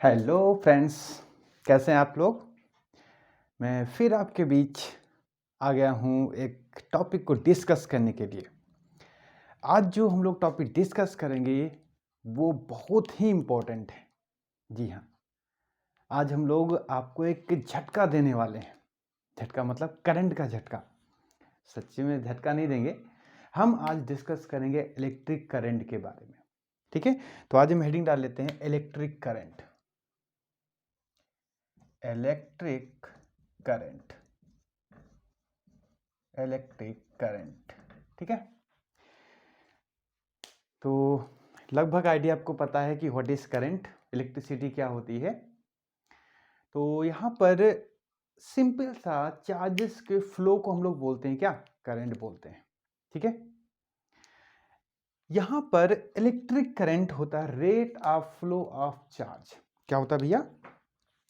Hello friends, कैसे हैं आप लोग। मैं फिर आपके बीच आ गया हूँ एक टॉपिक को डिस्कस करने के लिए। आज जो हम लोग टॉपिक डिस्कस करेंगे वो बहुत ही इम्पोर्टेंट है। जी हाँ, आज हम लोग आपको एक झटका देने वाले हैं। झटका मतलब करंट का झटका। सच्ची में झटका नहीं देंगे, हम आज डिस्कस करेंगे इलेक्ट्रिक करंट के बारे में। ठीक है, तो आज हम हेडिंग डाल लेते हैं electric current. Electric current, electric current. ठीक है, तो लगभग आइडिया आपको पता है कि व्हाट इज करंट, इलेक्ट्रिसिटी क्या होती है। तो यहाँ पर सिंपल सा चार्जेस के फ्लो को हम लोग बोलते हैं क्या, करंट बोलते हैं। ठीक है, यहाँ पर इलेक्ट्रिक करंट होता है rate of flow of charge. क्या होता है भैया,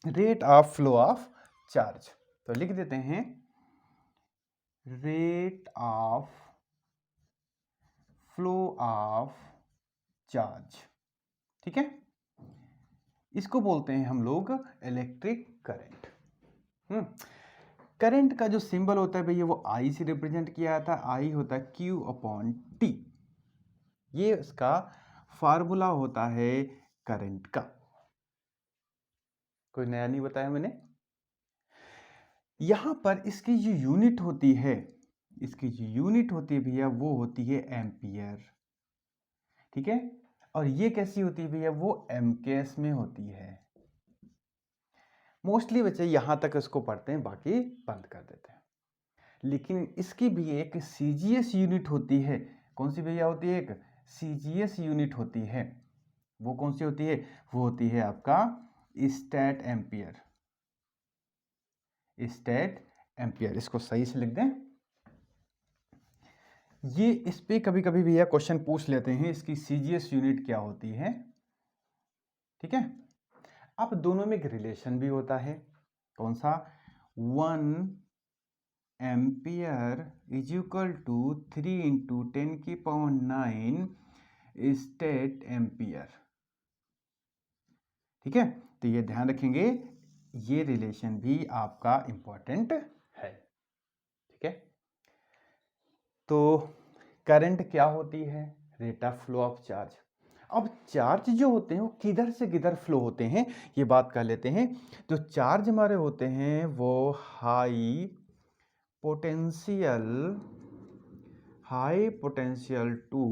rate of flow of charge. तो लिख देते हैं rate of flow of charge. ठीक है, इसको बोलते हैं हम लोग इलेक्ट्रिक करंट। करंट का जो सिंबल होता है भैया वो आई से रिप्रेजेंट किया जाता है। आई होता है Q अपॉन T। ये उसका फार्मूला होता है करंट का। कोई नया नहीं बताया मैंने। यहां पर इसकी जो यूनिट होती है, इसकी जो यूनिट होती है भैया वो होती है एम्पियर। ठीक है, और ये कैसी होती है भैया, वो एमकेएस में होती है। मोस्टली बच्चे यहां तक इसको पढ़ते हैं, बाकी बंद कर देते हैं। लेकिन इसकी भी एक सीजीएस यूनिट होती है। कौन सी भैया होती है, एक सीजीएस यूनिट होती है। वो कौन सी होती है, वो होती है आपका स्टैट एम्पियर। स्टैट एम्पियर, इसको सही से लिख दें। ये इस पे कभी कभी भैया क्वेश्चन पूछ लेते हैं, इसकी सीजीएस यूनिट क्या होती है। ठीक है, अब दोनों में एक रिलेशन भी होता है। कौन सा, 1 ampere is equal to 3 into 10⁹ stat ampere. ठीक है, तो ये ध्यान रखेंगे, ये रिलेशन भी आपका इंपॉर्टेंट है। ठीक है, तो करंट क्या होती है, rate of flow of charge. अब चार्ज जो होते हैं वो किधर से किधर फ्लो होते हैं, ये बात कर लेते हैं। जो चार्ज हमारे होते हैं वो high potential to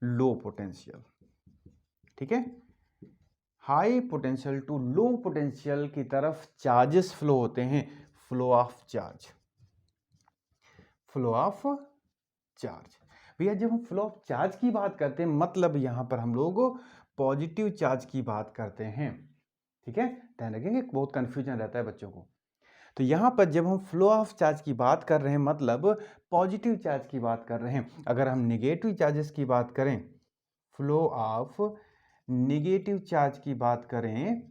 low potential. ठीक है, high potential to low potential की तरफ चार्जेस फ्लो होते हैं। Flow of charge, flow of charge. भैया जब हम फ्लो ऑफ चार्ज की बात करते हैं, मतलब यहां पर हम लोग पॉजिटिव चार्ज की बात करते हैं। ठीक है, ध्यान रखेंगे, बहुत कंफ्यूजन रहता है बच्चों को। तो यहां पर जब हम फ्लो ऑफ चार्ज की बात कर रहे हैं, मतलब पॉजिटिव चार्ज की बात कर रहे हैं। अगर हम निगेटिव चार्जेस की बात करें, फ्लो ऑफ निगेटिव चार्ज की बात करें,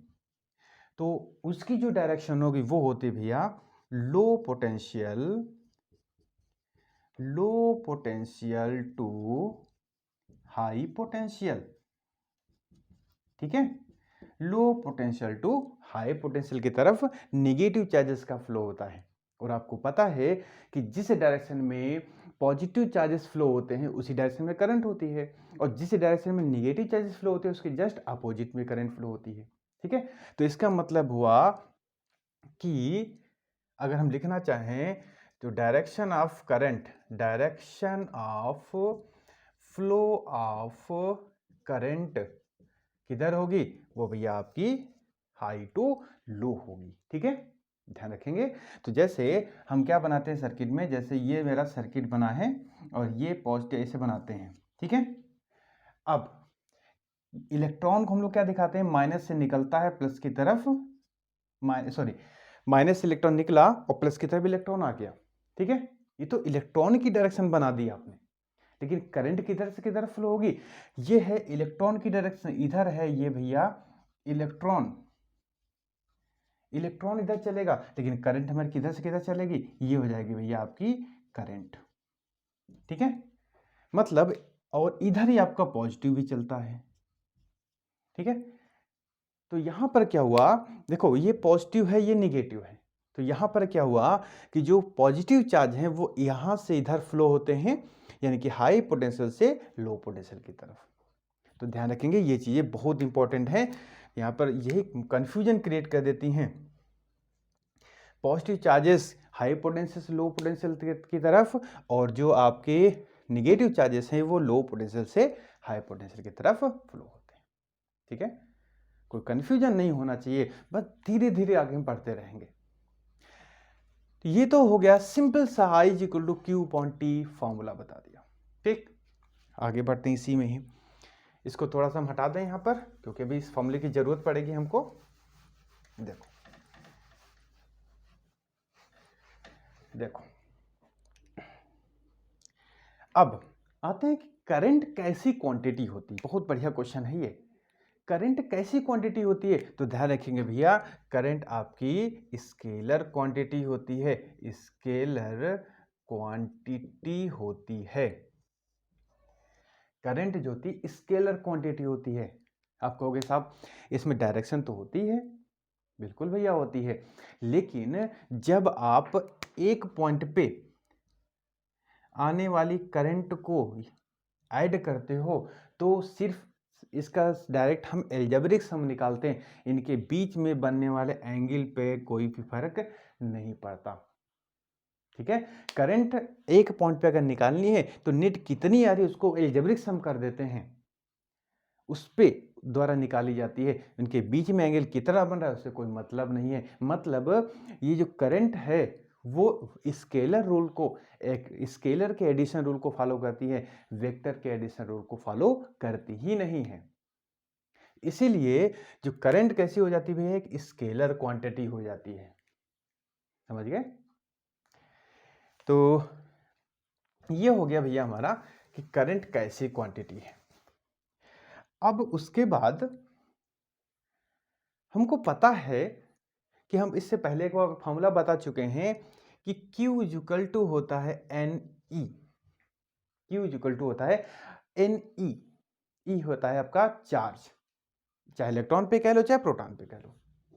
तो उसकी जो डायरेक्शन होगी वो होती भैया low potential to high potential. ठीक है, low potential to high potential की तरफ निगेटिव चार्जेस का फ्लो होता है। और आपको पता है कि जिस डायरेक्शन में पॉजिटिव चार्जेस फ्लो होते हैं उसी डायरेक्शन में करंट होती है, और जिस डायरेक्शन में निगेटिव चार्जेस फ्लो होते हैं उसके जस्ट अपोजिट में करंट फ्लो होती है। ठीक है, तो इसका मतलब हुआ कि अगर हम लिखना चाहें तो direction of current, direction of flow of current किधर होगी, वो भैया आपकी हाई टू लो होगी। ठीक है, ध्यान रखेंगे। तो जैसे हम क्या बनाते हैं सर्किट में, जैसे ये मेरा सर्किट बना है और ये पॉजिटिव ऐसे बनाते हैं। ठीक है, अब इलेक्ट्रॉन को हम लोग क्या दिखाते हैं, माइनस से निकलता है प्लस की तरफ, माइनस से इलेक्ट्रॉन निकला और प्लस की तरफ इलेक्ट्रॉन आ गया। ठीक है, ये तो इलेक्ट्रॉन की डायरेक्शन बना दी आपने। लेकिन करंट किधर से किधर फ्लो होगी, ये है इलेक्ट्रॉन की डायरेक्शन, इधर है ये भैया इलेक्ट्रॉन, इलेक्ट्रॉन इधर चलेगा, लेकिन करंट हमारी किधर से किधर चलेगी, ये हो जाएगी भैया आपकी करंट। ठीक है, मतलब और इधर ही आपका पॉजिटिव भी चलता है। ठीक है, तो यहाँ पर क्या हुआ, देखो ये पॉजिटिव है, ये निगेटिव है, तो यहाँ पर क्या हुआ कि जो पॉजिटिव चार्ज हैं वो यहाँ से इधर फ्लो होते हैं, यानी कि हाई पोटेंशियल से लो पोटेंशियल की तरफ। तो ध्यान रखेंगे, ये चीज़ें बहुत इंपॉर्टेंट हैं, यहाँ पर यही कंफ्यूजन क्रिएट कर देती हैं। पॉजिटिव चार्जेस हाई पोटेंशियल से लो पोटेंशियल की तरफ, और जो आपके निगेटिव चार्जेस हैं वो लो पोटेंशियल से हाई पोटेंशियल की तरफ फ्लो होते हैं। ठीक है, कोई कंफ्यूजन नहीं होना चाहिए, बस धीरे धीरे आगे हम पढ़ते रहेंगे। तो ये तो हो गया सिंपल सा I is equal to Q upon T formula बता दिया। ठीक, आगे बढ़ते हैं इसी में ही। इसको थोड़ा सा हम हटा दें यहाँ पर, क्योंकि अभी इस फॉर्मूले की जरूरत पड़ेगी हमको। देखो देखो, अब आते हैं कि करंट कैसी क्वांटिटी होती है। बहुत बढ़िया क्वेश्चन है ये, करंट कैसी क्वांटिटी होती है। तो ध्यान रखेंगे भैया, करंट आपकी स्केलर क्वांटिटी होती है, स्केलर क्वांटिटी होती है। करंट जो होती स्केलर क्वांटिटी होती है। आप कहोगे साहब इसमें डायरेक्शन तो होती है, बिल्कुल भैया होती है, लेकिन जब आप एक पॉइंट पे आने वाली करंट को ऐड करते हो तो सिर्फ इसका डायरेक्ट हम एल्जेब्रिक सम निकालते हैं, इनके बीच में बनने वाले एंगल पे कोई भी फर्क नहीं पड़ता। ठीक है, करंट एक पॉइंट पे अगर निकालनी है तो नेट कितनी आ रही है उसको एल्जेब्रिक सम कर देते हैं, उस पे द्वारा निकाली जाती है। इनके बीच में एंगल कितना बन रहा है उससे कोई मतलब नहीं है। मतलब ये जो करंट है वो स्केलर रूल को, एक स्केलर के एडिशन रूल को फॉलो करती है, वेक्टर के एडिशन रूल को फॉलो करती ही नहीं है। इसीलिए जो करंट कैसी हो जाती है, एक स्केलर क्वांटिटी हो जाती है। समझ गए? तो ये हो गया भैया हमारा कि करंट कैसी क्वांटिटी है। अब उसके बाद हमको पता है कि हम इससे पहले एक बार फॉर्मूला बता चुके हैं कि Q इक्वल टू होता है NE। Q इक्वल टू होता है NE। E होता है आपका चार्ज, चाहे इलेक्ट्रॉन पे कह लो चाहे प्रोटॉन पे कह लो।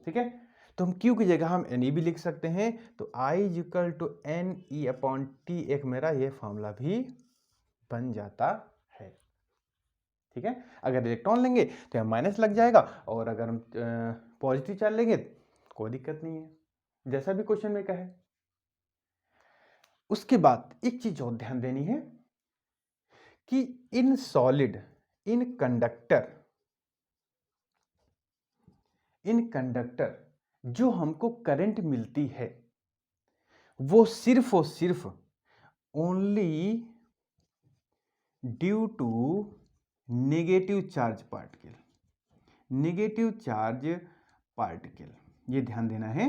ठीक है, तो हम Q की जगह हम Ne भी लिख सकते हैं। तो I equal to NE upon T, एक मेरा ये फॉर्मूला भी बन जाता है। ठीक है, अगर इलेक्ट्रॉन लेंगे तो यहाँ माइनस लग जाएगा, और अगर हम पॉजिटिव चार्ज लेंगे कोई दिक्कत नहीं है, जैसा भी क्वेश्चन में कहे। उसके बाद एक चीज और ध्यान देनी है कि इन सॉलिड, इन कंडक्टर जो हमको करंट मिलती है वो सिर्फ और सिर्फ only due to negative charge particle, negative charge particle. ये ध्यान देना है,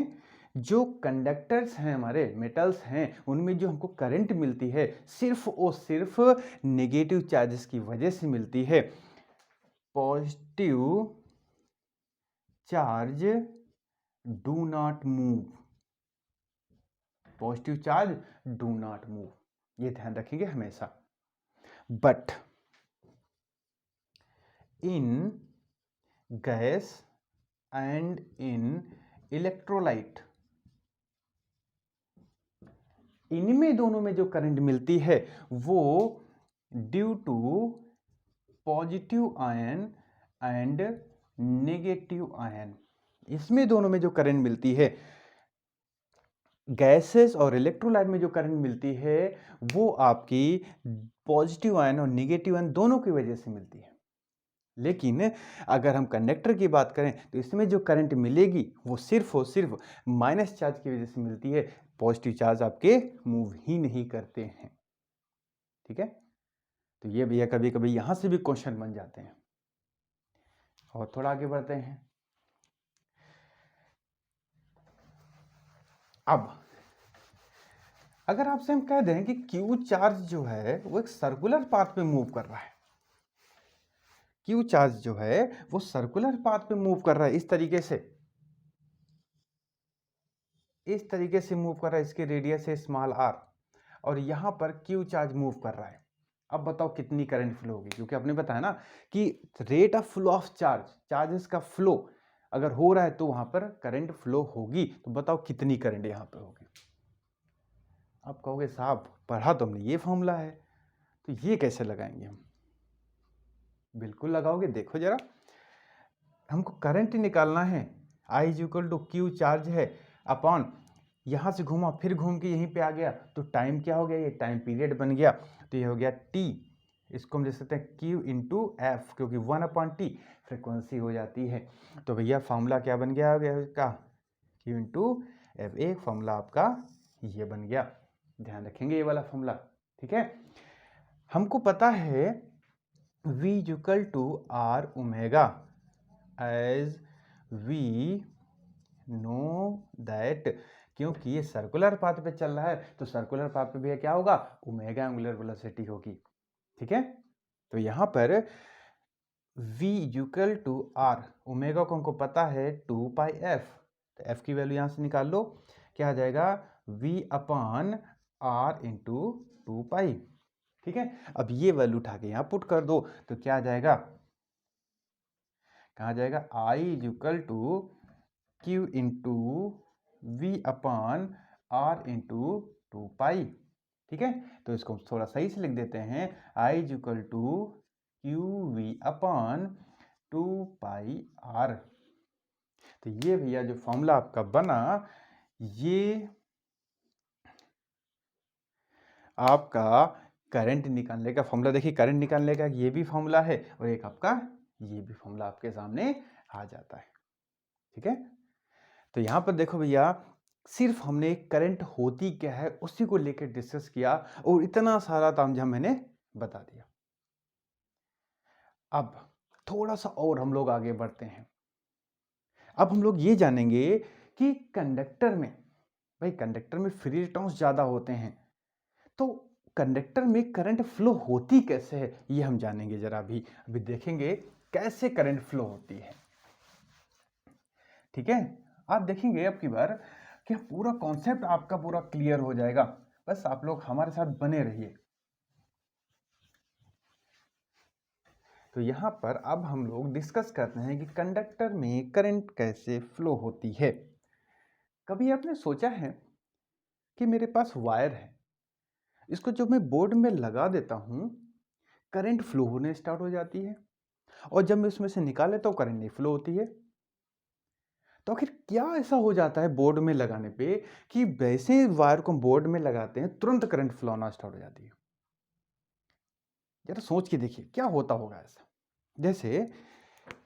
जो कंडक्टर्स हैं हमारे मेटल्स हैं उनमें जो हमको करंट मिलती है सिर्फ और सिर्फ नेगेटिव चार्जेस की वजह से मिलती है। Positive charge do not move, positive charge do not move, ये ध्यान रखेंगे हमेशा। But in gas and in electrolyte, इनमें दोनों में जो करंट मिलती है वो due to positive ion and negative ion, इसमें दोनों में जो करंट मिलती है, गैसेस और इलेक्ट्रोलाइट में जो करंट मिलती है वो आपकी पॉजिटिव आयन और नेगेटिव आयन दोनों की वजह से मिलती है। लेकिन अगर हम कंडक्टर की बात करें तो इसमें जो करंट मिलेगी वो सिर्फ और सिर्फ माइनस चार्ज की वजह से मिलती है, पॉजिटिव चार्ज आपके मूव ही नहीं करते हैं। ठीक है, तो ये भैया कभी कभी यहां से भी क्वेश्चन बन जाते हैं। और थोड़ा आगे बढ़ते हैं। अब अगर आपसे हम कह दें कि क्यू चार्ज जो है वो एक सर्कुलर पाथ पे मूव कर रहा है, क्यू चार्ज जो है वो सर्कुलर पाथ पे मूव कर रहा है, इस तरीके से मूव कर रहा है, इसके रेडियस है स्मॉल r, और यहां पर क्यू चार्ज मूव कर रहा है। अब बताओ कितनी करंट फ्लो होगी, क्योंकि आपने बताया ना कि rate of flow of charge, charges का फ्लो अगर हो रहा है तो वहां पर करंट फ्लो होगी। तो बताओ कितनी करंट यहाँ पे होगी। आप कहोगे साहब पढ़ा तो हमने ये फॉर्मूला है, तो ये कैसे लगाएंगे हम। बिल्कुल लगाओगे, देखो जरा, हमको करंट निकालना है। I is equal to Q charge है अपॉन, यहाँ से घूमा फिर घूम के यहीं पे आ गया, तो टाइम क्या हो गया, ये टाइम पीरियड बन गया, तो ये हो गया T। इसको हम लिख सकते हैं Q इंटू एफ, क्योंकि 1/T फ्रिक्वेंसी हो जाती है। तो भैया फॉर्मूला क्या बन गया इसका, Q इंटू एफ। एक फॉर्मूला आपका ये बन गया, ध्यान रखेंगे ये वाला फॉर्मूला, ठीक है। हमको पता है V equal to R omega, as we know that, क्योंकि ये सर्कुलर पाथ पे चल रहा है, तो सर्कुलर पाथ पे भी क्या होगा, ओमेगा एंगुलर वेलोसिटी होगी, ठीक है। तो यहां पर v equal to R, omega को हमको पता है 2πf, तो f की वैल्यू यहां से निकाल लो, क्या आ जाएगा v अपॉन आर इंटू 2π, ठीक है। अब ये वैल्यू उठा के यहां पुट कर दो, तो क्या आ जाएगा, कहा जाएगा I is equal to Q into V upon R into 2π, ठीक है। तो इसको थोड़ा सही से लिख देते हैं, I is equal to Q V upon 2πr। तो ये भैया जो फॉर्मूला आपका बना, ये आपका करंट निकालने का फॉर्मूला। देखिए करंट निकालने का ये भी फॉर्मूला है और एक आपका ये भी फॉर्मूला आपके सामने आ जाता है, ठीक है। तो यहां पर देखो भैया, सिर्फ हमने करंट होती क्या है उसी को लेकर डिस्कस किया और इतना सारा तामझाम मैंने बता दिया। अब थोड़ा सा और हम लोग आगे बढ़ते हैं। अब हम लोग ये जानेंगे कि कंडक्टर में, भाई कंडक्टर में फ्री इलेक्ट्रॉन्स ज्यादा होते हैं, तो कंडक्टर में करंट फ्लो होती कैसे है ये हम जानेंगे जरा। अभी देखेंगे कैसे करंट फ्लो होती है, ठीक है। आप देखेंगे अब की बार कि पूरा कॉन्सेप्ट आपका पूरा क्लियर हो जाएगा, बस आप लोग हमारे साथ बने रहिए। तो यहां पर अब हम लोग डिस्कस करते हैं कि कंडक्टर में करंट कैसे फ्लो होती है। कभी आपने सोचा है कि मेरे पास वायर है, इसको जब मैं बोर्ड में लगा देता हूं करंट फ्लो होने स्टार्ट हो जाती है, और जब मैं उसमें से निकाल लेता हूं करंट नहीं फ्लो होती है। तो आखिर क्या ऐसा हो जाता है बोर्ड में लगाने पे कि वैसे वायर को बोर्ड में लगाते हैं तुरंत करंट फ्लो होना स्टार्ट हो जाती है। जरा सोच के देखिए क्या होता होगा ऐसा। जैसे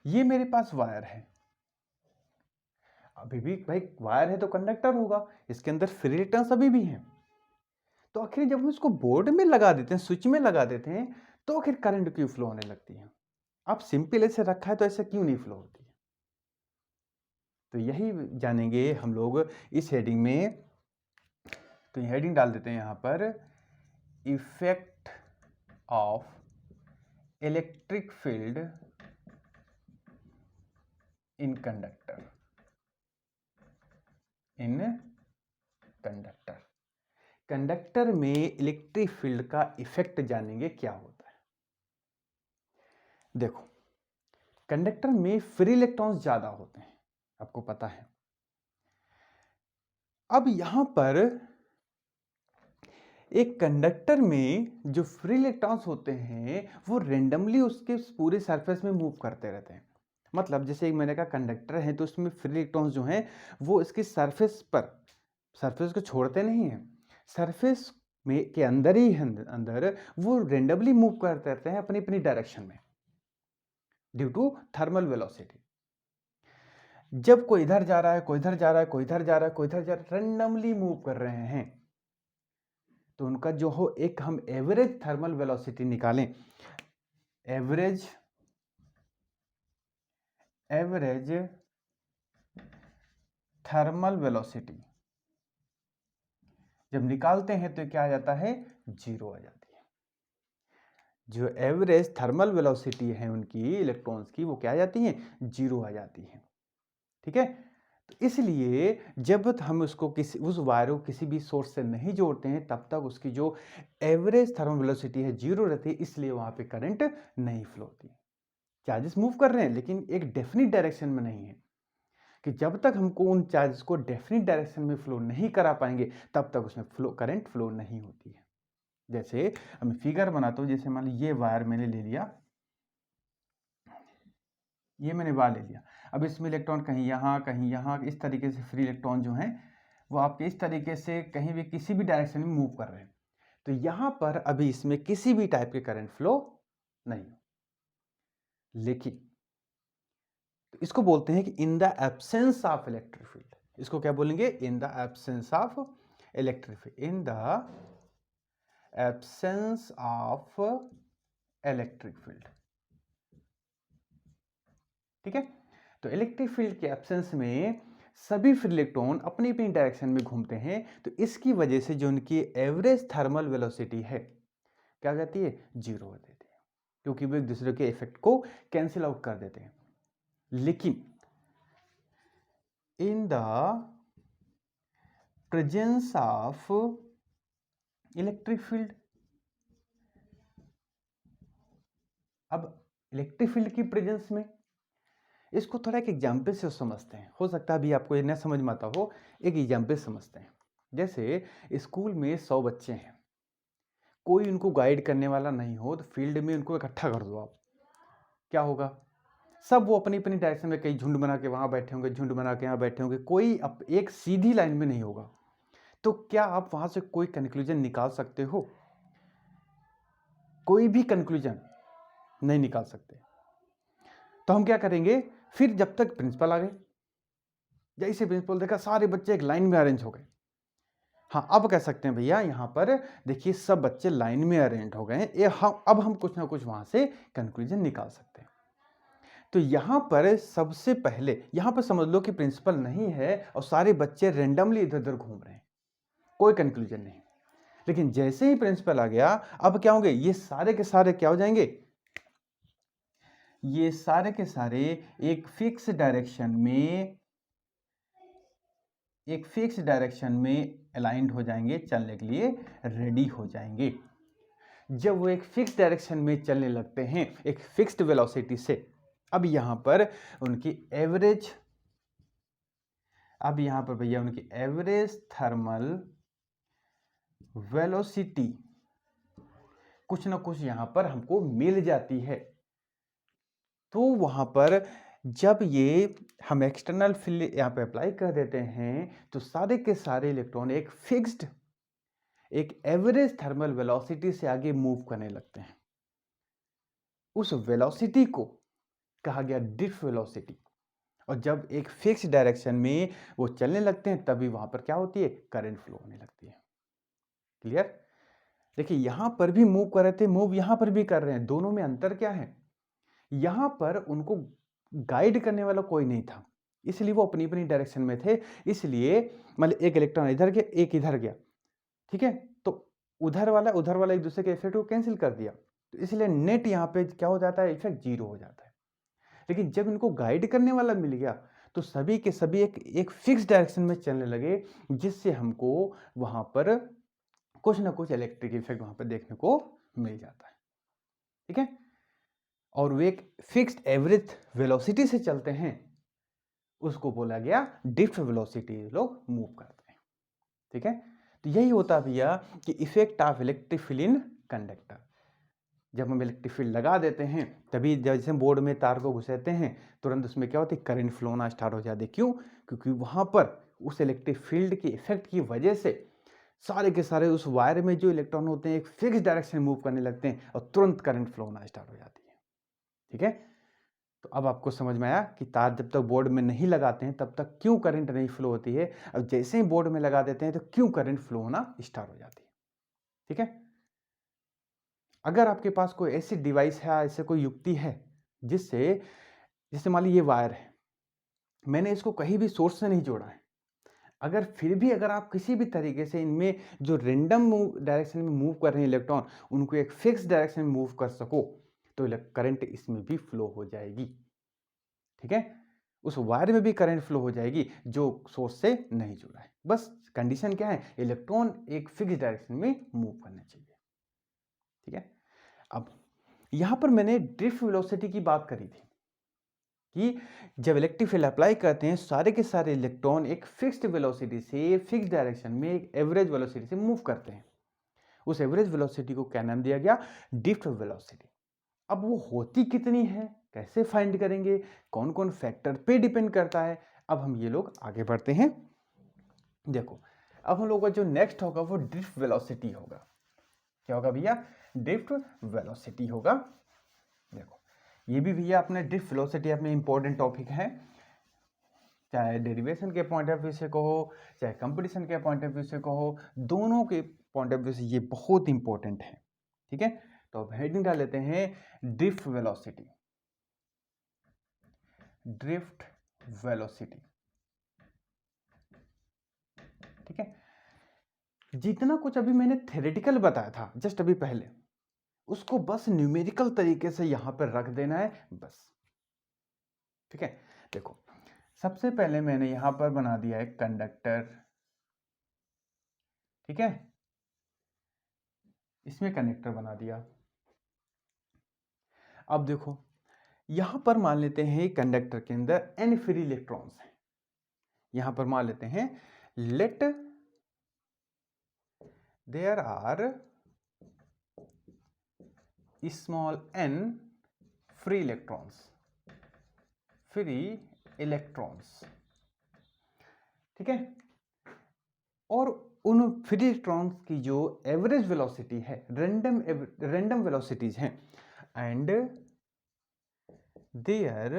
ये मेरे पास वायर है, अभी भी भाई वायर है तो कंडक्टर होगा, इसके अंदर फ्री इलेक्ट्रॉन्स अभी भी हैं। तो आखिर जब हम इसको बोर्ड में लगा देते हैं, स्विच में लगा देते हैं, तो आखिर करंट क्यों फ्लो होने लगती है। आप सिंपल ऐसे रखा है तो ऐसे क्यों नहीं फ्लो होती है। तो यही जानेंगे हम लोग इस हेडिंग में। तो हेडिंग डाल देते हैं यहां पर, effect of electric field in conductor, in conductor. Conductor में इलेक्ट्रिक फील्ड का इफेक्ट जानेंगे क्या होता है। देखो कंडक्टर में फ्री इलेक्ट्रॉन्स ज्यादा होते हैं, आपको पता है। अब यहां पर एक कंडक्टर में जो फ्री इलेक्ट्रॉन्स होते हैं वो रेंडमली उसके पूरे सरफेस में मूव करते रहते हैं। मतलब जैसे मैंने कहा कंडक्टर है तो उसमें फ्री इलेक्ट्रॉन्स जो हैं वो इसकी सरफेस पर, सरफेस को छोड़ते नहीं हैं, सरफेस में के अंदर ही अंदर वो रेंडमली मूव करते रहते हैं अपनी अपनी डायरेक्शन में, ड्यू टू थर्मल वेलोसिटी। जब कोई इधर जा रहा है, कोई इधर जा रहा है, कोई इधर जा रहा है, कोई इधर जा रहा है, रेंडमली मूव कर रहे हैं, तो उनका जो हो एक हम एवरेज थर्मल वेलोसिटी निकालें। एवरेज थर्मल वेलोसिटी जब निकालते हैं तो क्या आ जाता है, जीरो आ जाती है। जो एवरेज थर्मल वेलोसिटी है उनकी इलेक्ट्रॉन्स की, वो क्या आ जाती है, जीरो आ जाती है, ठीक है। तो इसलिए जब हम उसको उस वायर को किसी भी सोर्स से नहीं जोड़ते हैं तब तक उसकी जो एवरेज थर्मल वेलोसिटी है जीरो रहती है, इसलिए वहां पे करंट नहीं फ्लो होती। चार्जेस मूव कर रहे हैं लेकिन एक डेफिनिट डायरेक्शन में नहीं है। कि जब तक हमको उन चार्जेस को डेफिनेट डायरेक्शन में फ्लो नहीं करा पाएंगे तब तक उसमें करंट फ्लो नहीं होती है। जैसे मैं फिगर बनाता हूँ, जैसे मान लीजिए ये वायर मैंने ले लिया, ये मैंने वायर ले लिया, अब इसमें इलेक्ट्रॉन कहीं यहाँ, इस तरीके से फ्री इलेक्ट्रॉन जो हैं वो आपके इस तरीके से कहीं भी किसी भी डायरेक्शन में मूव कर रहे हैं। तो यहाँ पर अभी इसमें किसी भी टाइप के करंट फ्लो नहीं हो, लेकिन तो इसको बोलते हैं कि in the absence of electric field. इसको क्या बोलेंगे? In the absence of electric field, in the absence of electric field. ठीक है, तो इलेक्ट्रिक फील्ड के एब्सेंस में सभी फ्री इलेक्ट्रॉन अपनी अपनी डायरेक्शन में घूमते हैं, तो इसकी वजह से जो उनकी एवरेज थर्मल वेलोसिटी है क्या हो जाती है? जीरो हो जाती है, क्योंकि वो एक दूसरे के इफेक्ट को कैंसिल आउट कर देते हैं। लेकिन in the presence of electric field, अब इलेक्ट्रिक फील्ड की प्रेजेंस में इसको थोड़ा एक एग्जाम्पल से समझते हैं। हो सकता है अभी आपको ये न समझ में आता हो, एक एग्जाम्पल समझते हैं। जैसे स्कूल में 100 बच्चे हैं, कोई उनको गाइड करने वाला नहीं हो, तो फील्ड में उनको इकट्ठा कर दो आप, क्या होगा? सब वो अपनी अपनी डायरेक्शन में, कई झुंड बना के वहाँ बैठे होंगे, झुंड बना के यहाँ बैठे होंगे, कोई एक सीधी लाइन में नहीं होगा। तो क्या आप वहाँ से कोई कंक्लूजन निकाल सकते हो? कोई भी कंक्लूजन नहीं निकाल सकते। तो हम क्या करेंगे फिर? जब तक प्रिंसिपल आ गए, जैसे प्रिंसिपल देखा सारे बच्चे एक लाइन में अरेंज हो गए, हाँ अब कह सकते हैं भैया यहाँ पर देखिए सब बच्चे लाइन में अरेंज हो गए, अब हम कुछ ना कुछ वहाँ से कंक्लूजन निकाल सकते हैं। तो यहाँ पर सबसे पहले यहाँ पर समझ लो कि प्रिंसिपल नहीं है और सारे बच्चे रेंडमली इधर उधर घूम रहे हैं, कोई कंक्लूजन नहीं। लेकिन जैसे ही प्रिंसिपल आ गया, अब क्या होंगे? ये सारे के सारे क्या हो जाएंगे? ये सारे के सारे एक फिक्स डायरेक्शन में अलाइंड हो जाएंगे, चलने के लिए रेडी हो जाएंगे। जब वो एक फिक्स डायरेक्शन में चलने लगते हैं एक फिक्स्ड वेलोसिटी से, अब यहाँ पर भैया उनकी एवरेज थर्मल वेलोसिटी कुछ ना कुछ यहाँ पर हमको मिल जाती है। तो वहाँ पर जब ये हम एक्सटर्नल फील्ड यहाँ पे अप्लाई कर देते हैं, तो सारे के सारे इलेक्ट्रॉन एक फिक्स्ड, एक एवरेज थर्मल वेलोसिटी से आगे मूव करने लगते हैं। उस वेलोसिटी को कहा गया ड्रिफ्ट वेलोसिटी। और जब एक फिक्स डायरेक्शन में वो चलने लगते हैं, तभी वहां पर क्या होती है? करंट फ्लो होने लगती है। क्लियर? देखिए यहां पर भी मूव कर रहे थे, मूव यहां पर भी कर रहे हैं, दोनों में अंतर क्या है? यहां पर उनको गाइड करने वाला कोई नहीं था, इसलिए वो अपनी अपनी डायरेक्शन में थे। इसलिए मतलब एक इलेक्ट्रॉन इधर गया, एक इधर गया, ठीक है, तो उधर वाला एक दूसरे के इफेक्ट को कैंसिल कर दिया, तो इसलिए नेट यहाँ पे क्या हो जाता है? इफेक्ट जीरो हो जाता है। लेकिन जब इनको गाइड करने वाला मिल गया, तो सभी के सभी एक फिक्स डायरेक्शन में चलने लगे, जिससे हमको वहां पर कुछ ना कुछ इलेक्ट्रिक इफेक्ट वहां पर देखने को मिल जाता है। ठीक है, और वो एक फिक्स्ड एवरेज वेलोसिटी से चलते हैं, उसको बोला गया ड्रिफ्ट वेलोसिटी, लोग मूव करते हैं। ठीक है, तो यही होता भैया कि effect of electric field in conductor. जब हम इलेक्ट्रिक फील्ड लगा देते हैं, तभी जैसे बोर्ड में तार को घुसाते हैं, तुरंत उसमें क्या होती है? करंट फ्लो होना स्टार्ट हो जाती है। क्यों? क्योंकि वहां पर उस इलेक्ट्रिक फील्ड के इफेक्ट की वजह से सारे के सारे उस वायर में जो इलेक्ट्रॉन होते हैं एक फिक्स डायरेक्शन में मूव करने लगते हैं और तुरंत करंट फ्लो होना स्टार्ट हो जाती है। ठीक है, तो अब आपको समझ में आया कि तार जब तक बोर्ड में नहीं लगाते हैं तब तक क्यों करंट नहीं फ्लो होती है, अब जैसे ही बोर्ड में लगा देते हैं तो क्यों करंट फ्लो होना स्टार्ट हो जाती है। ठीक है, अगर आपके पास कोई ऐसी डिवाइस है, ऐसे कोई युक्ति है जिससे, जैसे मान लीजिए ये वायर है, मैंने इसको कहीं भी सोर्स से नहीं जोड़ा है, अगर फिर भी अगर आप किसी भी तरीके से इनमें जो रेंडम डायरेक्शन में मूव कर रहे हैं इलेक्ट्रॉन, उनको एक फिक्स डायरेक्शन में मूव कर सको, तो करंट इसमें भी फ्लो हो जाएगी। ठीक है, उस वायर में भी करंट फ्लो हो जाएगी जो सोर्स से नहीं जुड़ा है। बस कंडीशन क्या है? इलेक्ट्रॉन एक फिक्स डायरेक्शन में मूव करना चाहिए। ठीक है, अब यहां पर मैंने ड्रिफ्ट वेलोसिटी की बात करी थी कि जब इलेक्ट्रिक फील्ड अप्लाई करते हैं सारे के सारे इलेक्ट्रॉन एक फिक्स्ड वेलोसिटी से फिक्स्ड डायरेक्शन में एक एवरेज वेलोसिटी से मूव करते हैं। उस एवरेज वेलोसिटी को क्या नाम दिया गया? Drift velocity. अब वो होती कितनी है, कैसे फाइंड करेंगे, कौन कौन फैक्टर पे डिपेंड करता है, अब हम ये लोग आगे बढ़ते हैं। देखो अब हम लोग का जो नेक्स्ट होगा वो ड्रिफ्ट वेलोसिटी होगा। क्या होगा भैया? ड्रिफ्ट वेलोसिटी होगा। देखो ये भी भैया अपने ड्रिफ्ट वेलोसिटी अपने इंपॉर्टेंट टॉपिक है, चाहे डेरिवेशन के पॉइंट ऑफ व्यू से कहो, चाहे कंपटीशन के पॉइंट ऑफ व्यू से कहो, दोनों के पॉइंट ऑफ व्यू से ये बहुत इंपॉर्टेंट है। ठीक है, तो अब हेडिंग डाल लेते हैं ड्रिफ्ट वेलोसिटी। ड्रिफ्ट वेलोसिटी, ठीक है। जितना कुछ अभी मैंने थ्योरेटिकल बताया था जस्ट अभी पहले, उसको बस न्यूमेरिकल तरीके से यहां पर रख देना है बस। ठीक है, देखो सबसे पहले मैंने यहां पर बना दिया है कंडक्टर। ठीक है, इसमें कनेक्टर बना दिया। अब देखो यहां पर मान लेते हैं कंडक्टर के अंदर n फ्री इलेक्ट्रॉन्स हैं। यहां पर मान लेते हैं let there are small n free electrons, free electrons. ठीक है, और उन फ्री इलेक्ट्रॉन्स की जो एवरेज वेलोसिटी है, रैंडम वेलोसिटीज हैं, and their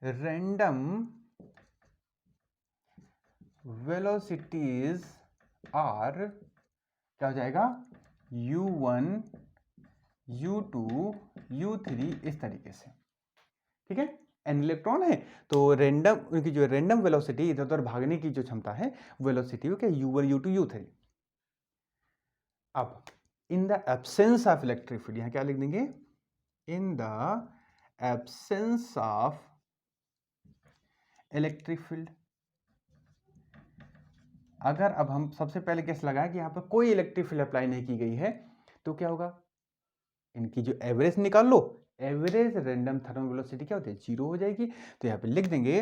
random velocities are क्या हो जाएगा? u1 u2 u3 इस तरीके से। ठीक है, एन इलेक्ट्रॉन है तो रैंडम उनकी जो रैंडम वेलोसिटी इधर उधर भागने की जो क्षमता है वेलोसिटी वो क्या? u1 u2 u3। अब in the absence of electric field, यहां क्या लिख देंगे? In the absence of electric field. अगर अब हम सबसे पहले केस लगाएं कि यहां पर कोई इलेक्ट्रिक फील्ड अप्लाई नहीं की गई है तो क्या होगा? इनकी जो एवरेज निकाल लो, एवरेज रैंडम थर्मल वेलोसिटी क्या होती है? 0 हो जाएगी। तो यहाँ पे लिख देंगे,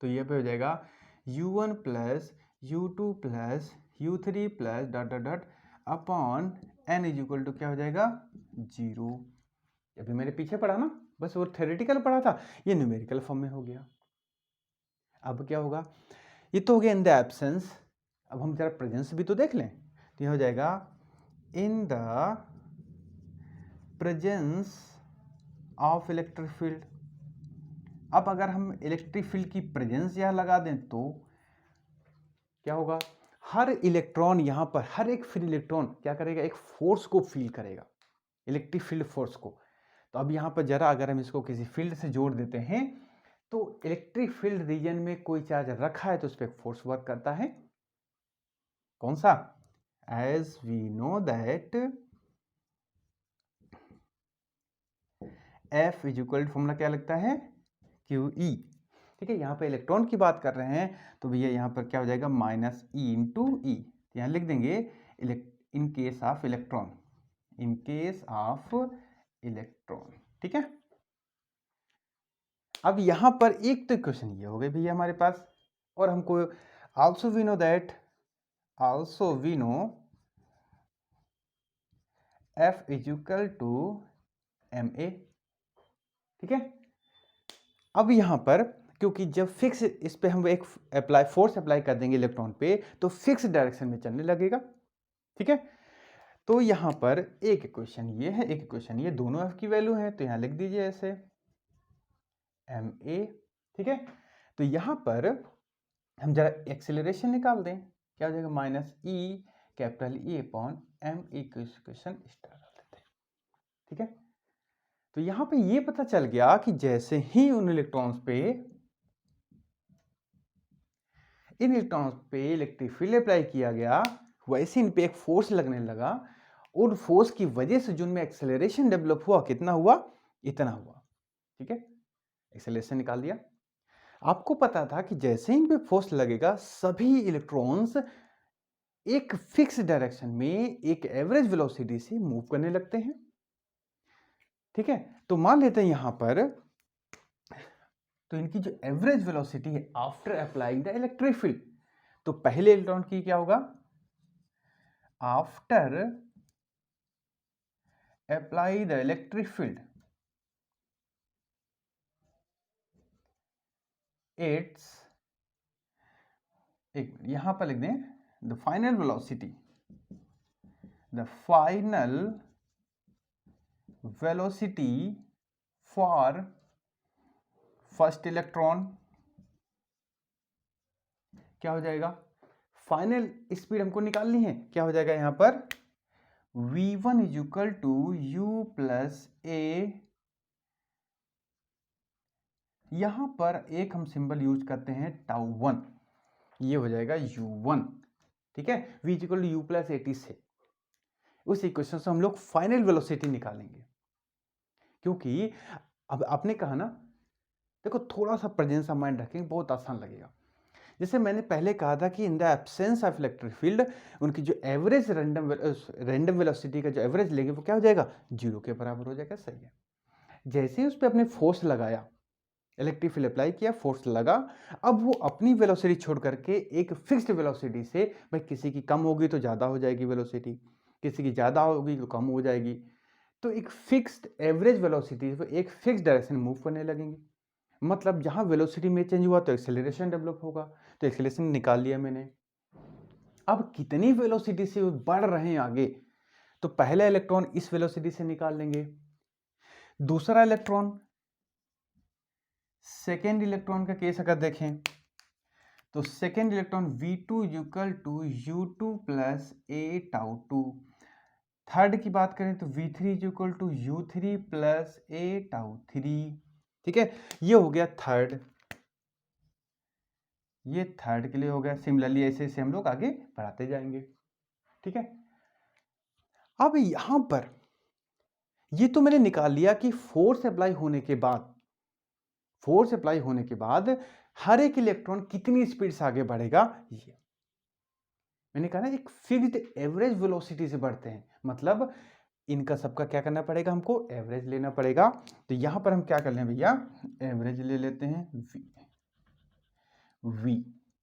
तो ये पे हो जाएगा u1 plus u2 plus u3 plus dot dot dot upon n is equal to क्या हो जाएगा? 0। अभी मैंने पीछे पढ़ा ना, बस वो थ्योरेटिकल पढ़ा था, ये न्यूमेरिकल फॉर्म में हो गया। अब क्या होगा? ये तो हो गया इन द एब्सेंस। अब हम जरा प्रेजेंस भी तो देख लें, तो ये हो जाएगा in the presence of electric field. अब अगर हम इलेक्ट्रिक फील्ड की प्रेजेंस यहां लगा दें तो क्या होगा? हर इलेक्ट्रॉन यहां पर, हर एक फ्री इलेक्ट्रॉन क्या करेगा? एक फोर्स को फील करेगा, इलेक्ट्रिक फील्ड फोर्स को। तो अब यहां पर जरा अगर हम इसको किसी फील्ड से जोड़ देते हैं तो इलेक्ट्रिक फील्ड रीजन में कोई चार्ज रखा है तो उस पर एक फोर्स वर्क करता है। कौन सा? As we know that F is equal formula क्या लगता है? QE। ठीक है, यहाँ पे इलेक्ट्रॉन की बात कर रहे हैं तो भैया यहाँ पर क्या हो जाएगा? माइनस E इंटू ई। यहाँ लिख देंगे in case of electron, in case of electron. ठीक है, अब यहाँ पर एक तो क्वेश्चन ये हो गए भैया हमारे पास, और हमको also we know that, also we know F is equal to ma। ठीक है, अब यहां पर क्योंकि जब फिक्स इस पे हम एक फोर्स अप्लाई कर देंगे इलेक्ट्रॉन पे तो फिक्स डायरेक्शन में चलने लगेगा। ठीक है, तो यहां पर एक इक्वेशन ये है, एक इक्वेशन ये, दोनों F की वैल्यू है तो यहां लिख दीजिए ऐसे ma। ठीक है, तो यहां पर हम जरा एक्सेलरेशन निकाल दें, क्या हो जाएगा? Minus E capital E upon m equation star डाल देते हैं। ठीक है, तो यहां पे ये पता चल गया कि जैसे ही उन इलेक्ट्रॉन्स पे, इन इलेक्ट्रॉन्स पे इलेक्ट्रिक फील्ड अप्लाई किया गया, वैसे इन पे एक फोर्स लगने लगा। उन फोर्स की वजह से जो उनमें एक्सेलरेशन डेवलप हुआ, कितना हुआ? इतना हुआ। ठीक है, एक्सेलरेशन निकाल दिया। आपको पता था कि जैसे इन पे फोर्स लगेगा सभी इलेक्ट्रॉन्स एक फिक्स डायरेक्शन में एक एवरेज वेलोसिटी से मूव करने लगते हैं। ठीक है, तो मान लेते हैं यहां पर, तो इनकी जो एवरेज वेलोसिटी है after applying the electric field, तो पहले इलेक्ट्रॉन की क्या होगा, after apply the electric field it's, एक यहां पर लिख दें, the final velocity, the final velocity for first electron क्या हो जाएगा, फाइनल स्पीड हमको निकालनी है, क्या हो जाएगा यहां पर v1 is equal to u plus A, यहां पर एक हम सिंबल यूज करते हैं τ1, ये हो जाएगा u1, ठीक है, v is equal to u plus A T से उस इक्वेशन से हम लोग फाइनल वेलोसिटी निकालेंगे, क्योंकि अब आपने कहा ना, देखो थोड़ा सा प्रेजेंस ऑफ माइंड रखेंगे बहुत आसान लगेगा। जैसे मैंने पहले कहा था कि in the absence of electric field उनकी जो एवरेज रैंडम वेलोसिटी का जो एवरेज लेंगे वो क्या हो जाएगा, 0 के बराबर हो जाएगा, सही है। जैसे ही उस पर अपने फोर्स लगाया, इलेक्ट्रिक फील्ड अप्लाई किया, फोर्स लगा, अब वो अपनी वेलोसिटी छोड़ करके एक फिक्स्ड वेलोसिटी से, भाई किसी की कम होगी तो ज़्यादा हो जाएगी वेलोसिटी, किसी की ज़्यादा होगी तो कम हो जाएगी, तो एक फिक्स्ड एवरेज वेलोसिटी से एक फिक्स्ड डायरेक्शन मूव करने लगेंगे। मतलब जहां वेलोसिटी में चेंज हुआ तो एक्सेलरेशन डेवलप होगा, तो एक्सेलरेशन निकाल लिया मैंने। अब कितनी वेलोसिटी से बढ़ रहे हैं आगे, तो पहला इलेक्ट्रॉन इस वेलोसिटी से निकाल लेंगे, दूसरा इलेक्ट्रॉन, सेकेंड इलेक्ट्रॉन का केस अगर देखें तो second electron v2 equal to u2 plus A tau two, third की बात करें तो v3 equal to u3 plus A tau three, ठीक है, ये हो गया थर्ड, ये थर्ड के लिए हो गया। सिमिलरली ऐसे ऐसे हम लोग आगे बढ़ाते जाएंगे, ठीक है। अब यहां पर ये तो मैंने निकाल लिया कि फोर्स अप्लाई होने के बाद, फोर्स अप्लाई होने के बाद हर एक इलेक्ट्रॉन कितनी स्पीड से आगे बढ़ेगा, ये मैंने कहा ना एक फिक्स्ड एवरेज वेलोसिटी से बढ़ते हैं, मतलब इनका सबका क्या करना पड़ेगा, हमको एवरेज लेना पड़ेगा। तो यहां पर हम क्या कर लें भैया, एवरेज ले लेते हैं v,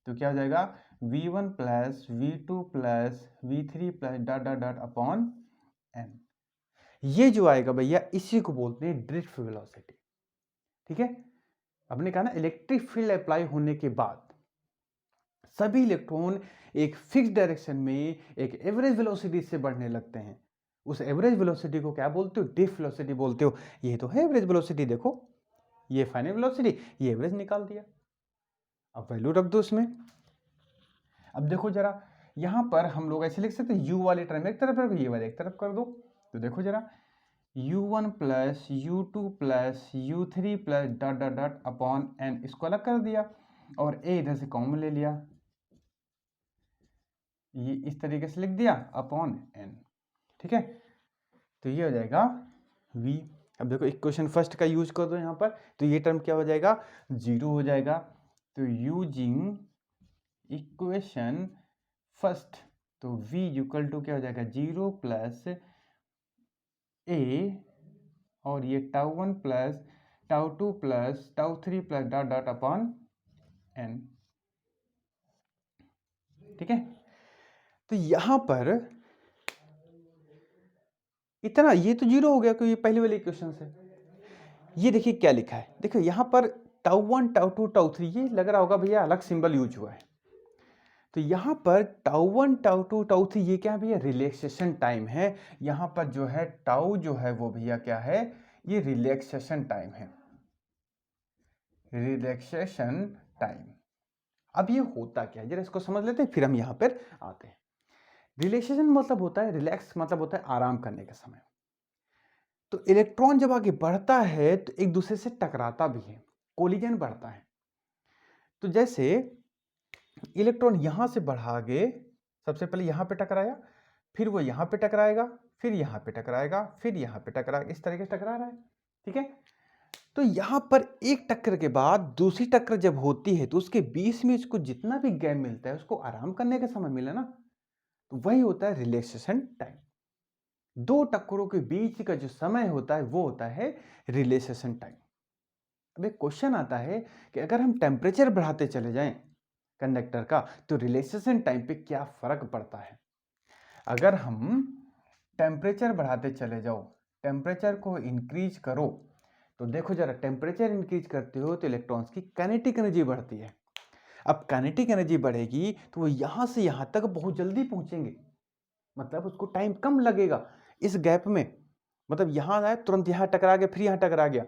तो क्या हो जाएगा v1 plus v2 plus v3 plus dot dot dot upon n, ये जो आएगा भैया इसी को बोलते हैं ड्रिफ्ट वेलोसिटी, ठीक है। हमने कहा ना इलेक्ट्रिक फील्ड अप्लाई होने के बाद सभी इलेक्ट्रॉन एक फिक्स डायरेक्शन में एक एवरेज वेलोसिटी से बढ़ने लगते हैं, उस एवरेज वेलोसिटी को क्या बोलते हो, ड्रिफ्ट वेलोसिटी बोलते हो। ये तो है एवरेज वेलोसिटी, देखो ये फाइनल वेलोसिटी, ये एवरेज निकाल दिया, अब वैल्यू रख दो इसमें। अब देखो जरा यहां पर हम लोग ऐसे लिख सकते हैं, u वाले टर्म एक तरफ रखो, ये वाले एक तरफ कर दो, तो देखो जरा u1 plus u2 plus u3 plus dot dot dot upon n, इसको अलग कर दिया और a इधर से कॉमन ले लिया, ये इस तरीके से लिख दिया अपॉन n, ठीक है, तो ये हो जाएगा v। अब देखो इक्वेशन फर्स्ट का यूज कर दो यहाँ पर, तो ये टर्म क्या हो जाएगा, 0 हो जाएगा। तो यूजिंग इक्वेशन फर्स्ट, तो v इक्वल टू क्या हो जाएगा 0 प्लस a और ये τ1 plus τ2 plus τ3 plus dot dot upon n, ठीक है। तो यहां पर इतना, ये तो 0 हो गया क्योंकि ये पहले वाले इक्वेशन से। ये देखिए क्या लिखा है, देखो यहां पर τ1 τ2 τ3, ये लग रहा होगा भैया अलग सिंबल यूज हुआ है, तो यहां पर τ1 τ2 τ3 ये क्या है भैया, रिलैक्सेशन टाइम है। यहां पर जो है टाउ जो है वो भैया क्या है, ये रिलैक्सेशन टाइम है, रिलैक्सेशन टाइम। अब ये होता क्या है जरा इसको समझ लेते हैं, फिर हम यहां पर आते हैं। रिलैक्सेशन मतलब होता है, रिलैक्स मतलब होता है आराम करने का समय। तो इलेक्ट्रॉन जब आगे बढ़ता है तो एक दूसरे से टकराता भी है, कोलिजन बढ़ता है। तो जैसे इलेक्ट्रॉन यहां से बढ़ा आगे, सबसे पहले यहां पे टकराया, फिर वो यहां पे टकराएगा, फिर यहां पे टकराएगा, फिर यहां पे टकराएगा, इस तरीके से टकरा रहा है, ठीक है। तो यहां पर एक टक्कर के बाद दूसरी टक्कर जब होती है तो उसके बीच में इसको जितना भी गैप मिलता है उसको आराम करने का समय मिला ना, तो वही होता है रिलैक्सेशन टाइम। दो टक्करों के बीच का जो समय होता है वो होता है रिलेशेशन टाइम। अब एक क्वेश्चन आता है कि अगर हम टेम्परेचर बढ़ाते चले जाएं कंडक्टर का तो रिलेशेशन टाइम पे क्या फर्क पड़ता है। अगर हम टेम्परेचर बढ़ाते चले जाओ, टेम्परेचर को इंक्रीज करो, तो देखो जरा, टेम्परेचर इंक्रीज करते हो तो इलेक्ट्रॉन्स की काइनेटिक एनर्जी बढ़ती है। अब काइनेटिक एनर्जी बढ़ेगी तो वो यहां से यहां तक बहुत जल्दी पहुंचेंगे, मतलब उसको टाइम कम लगेगा इस गैप में। मतलब यहां आए तुरंत यहां टकरा गया, फिर यहां टकरा गया।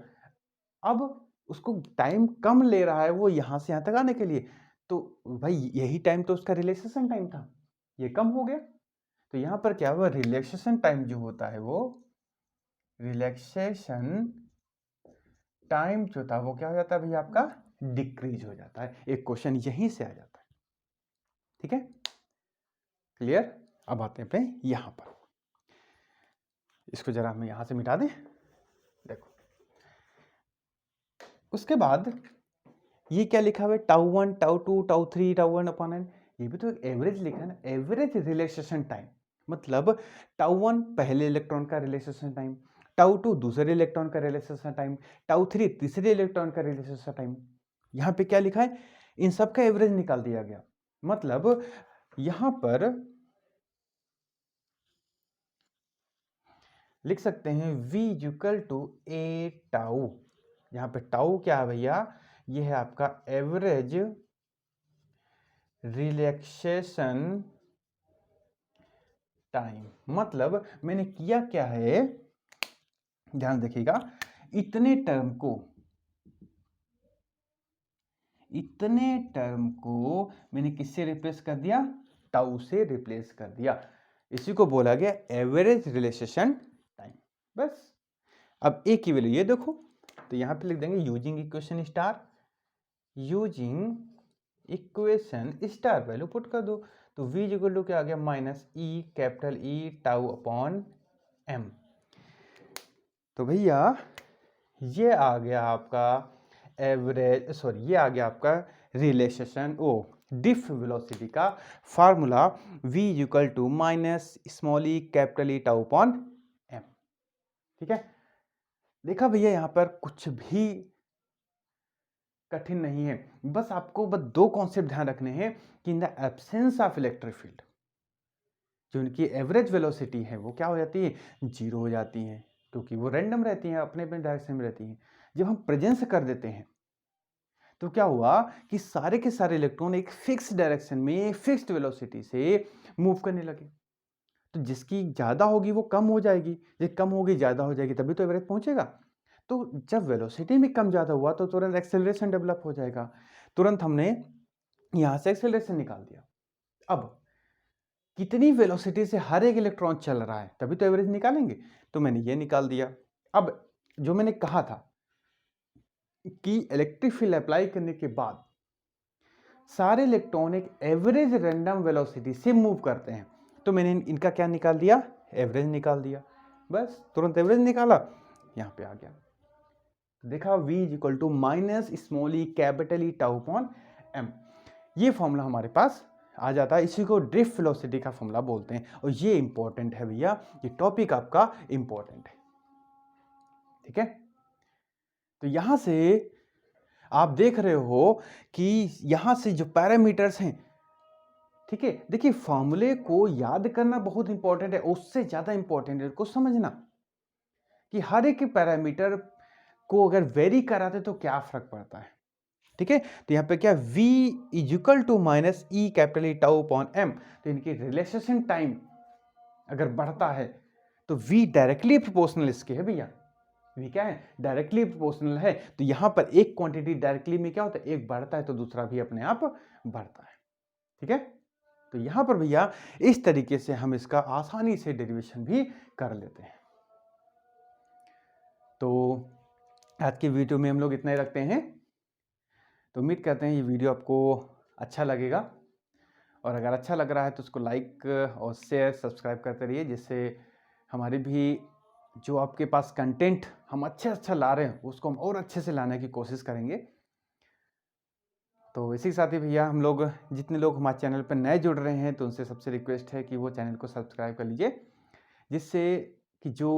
अब उसको टाइम कम ले रहा है वो यहां से यहां तक आने के लिए, तो भाई यही टाइम तो उसका रिलैक्सेशन टाइम था, ये कम हो गया। तो यहां पर क्या हुआ, रिलैक्सेशन टाइम जो होता है वो रिलैक्सेशन टाइम जो था वो क्या हो जाता है भैया, आपका डिक्रीज हो जाता है। एक क्वेश्चन यहीं से आ जाता है। ठीक है, क्लियर। अब आते हैं पे यहां पर, इसको जरा हम यहां से मिटा दें। देखो उसके बाद ये क्या लिखा हुआ है, tau 1 tau 2 tau 3 tau 1/n, ये भी तो एवरेज लिखा है ना, एवरेज रिलैक्सेशन टाइम। मतलब टाउ 1 पहले इलेक्ट्रॉन का रिलैक्सेशन टाइम, टाउ 2 दूसरे इलेक्ट्रॉन का रिलैक्सेशन टाइम, टाउ 3 तीसरे इलेक्ट्रॉन का रिलैक्सेशन टाइम। यहां पे क्या लिखा है, इन सब का एवरेज निकाल दिया गया। मतलब यहां पर लिख सकते हैं V equal to A tau. यहां पे टाउ क्या है भैया, ये है आपका एवरेज रिलैक्सेशन टाइम। मतलब मैंने किया क्या है, ध्यान देखिएगा, इतने टर्म को मैंने किससे रिप्लेस कर दिया, टाउ से रिप्लेस कर दिया। इसी को बोला गया एवरेज रिलैक्सेशन टाइम। बस अब ए की वैल्यू ये देखो, तो यहां पे लिख देंगे using equation star, using equation star value put कर दो। तो v इक्वल टू क्या आ गया, minus E capital E tau upon M. तो भैया ये आ गया आपका एवरेज, सॉरी ये आ गया आपका रिलेशेशन ओ डिफ वेलोसिटी का formula, v equal to minus small E capital E tau upon M. ठीक है, देखा भैया यहां पर कुछ भी कठिन नहीं है, बस आपको बस दो कॉन्सेप्ट ध्यान रखने हैं कि in the absence of electric field जो उनकी एवरेज वेलोसिटी है वो क्या हो जाती है, जीरो हो जाती है, क्योंकि वो रैंडम रहती हैं, अपने अपने डायरेक्शन में रहती हैं। जब हम प्रेजेंस कर देते हैं तो क्या हुआ कि सारे के सारे इलेक्ट्रॉन एक फिक्स डायरेक्शन में फिक्स्ड वेलोसिटी से मूव करने लगे। तो जिसकी ज्यादा होगी वो कम हो जाएगी, जब कम होगी ज्यादा हो जाएगी, तभी तो एवरेज पहुंचेगा। तो जब वेलोसिटी में कम ज्यादा हुआ तो तुरंत एक्सेलरेशन डेवलप हो जाएगा, तुरंत हमने यहां से एक्सेलरेशन निकाल दिया। अब कितनी वेलोसिटी से हर एक इलेक्ट्रॉन चल रहा है तभी तो एवरेज निकालेंगे, तो मैंने ये निकाल दिया। अब जो मैंने कहा था कि इलेक्ट्रिक फील्ड अप्लाई करने के बाद सारे इलेक्ट्रॉन एक एवरेज रैंडम वेलोसिटी से मूव करते हैं, तो मैंने इनका क्या निकाल दिया, एवरेज निकाल दिया। बस तुरंत एवरेज निकाला, यहां पे आ गया, देखा v equal to minus small E capital E tau upon M. ये फॉर्मूला हमारे पास आ जाता है, इसी को ड्रिफ्ट वेलोसिटी का फॉर्मूला बोलते हैं। और ये इंपॉर्टेंट है भैया, ये टॉपिक आपका इंपॉर्टेंट है। ठीक है, तो यहां से आप देख रहे हो कि यहां से जो पैरामीटर्स हैं, ठीक है, देखिए फॉर्मूले को याद करना बहुत इंपॉर्टेंट है, उससे ज्यादा इंपॉर्टेंट है उसको समझना कि हर एक पैरामीटर को अगर वेरी कराते तो क्या फर्क पड़ता है। ठीक है, तो यहां पे क्या v equal to minus E capital E tau upon M, तो इनकी रिलैक्सेशन टाइम अगर बढ़ता है तो v डायरेक्टली प्रोपोर्शनल इसके है भैया, v क्या है, डायरेक्टली प्रोपोर्शनल है। तो यहां पर एक क्वांटिटी डायरेक्टली में क्या होता है, एक बढ़ता है तो दूसरा भी अपने आप बढ़ता है। ठीक है, तो यहां पर भैया इस तरीके से हम इसका आसानी से डेरिवेशन भी कर लेते हैं। तो आज की वीडियो में हम लोग इतना ही रखते हैं। तो उम्मीद करते हैं ये वीडियो आपको अच्छा लगेगा, और अगर अच्छा लग रहा है तो उसको लाइक और शेयर सब्सक्राइब करते रहिए, जिससे हमारी भी जो आपके पास कंटेंट हम अच्छा ला रहे हैं उसको हम और अच्छे से लाने की कोशिश करेंगे। तो इसी के साथ ही भैया हम लोग जितने लोग हमारे चैनल पर नए जुड़ रहे हैं तो उनसे सबसे रिक्वेस्ट है कि वो चैनल को सब्सक्राइब कर लीजिए, जिससे कि जो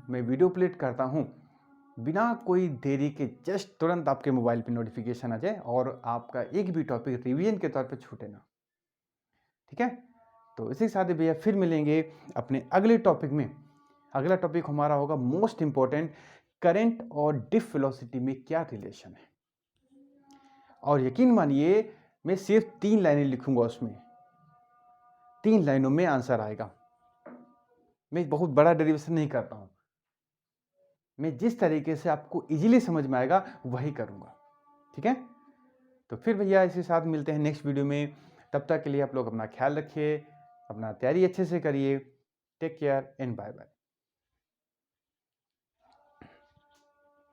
मैं वीडियो अपलोड करता हूँ बिना कोई देरी के जस्ट तुरंत आपके मोबाइल पे नोटिफिकेशन आ जाए और आपका एक भी टॉपिक रिवीजन के तौर पे छूटे ना। ठीक है, तो इसी के साथ ही भैया फिर मिलेंगे अपने अगले टॉपिक में। अगला टॉपिक हमारा होगा मोस्ट इंपॉर्टेंट, करंट और डिप वेलोसिटी में क्या रिलेशन है। और यकीन मानिए मैं सिर्फ 3 लाइनें लिखूंगा, उसमें 3 लाइनों में आंसर आएगा। मैं बहुत बड़ा डेरिवेशन नहीं करता हूं, मैं जिस तरीके से आपको इजीली समझ में आएगा वही करूंगा। ठीक है, तो फिर भैया इसी साथ मिलते हैं नेक्स्ट वीडियो में। तब तक के लिए आप लोग अपना ख्याल रखिए, अपना तैयारी अच्छे से करिए। Take care and bye bye.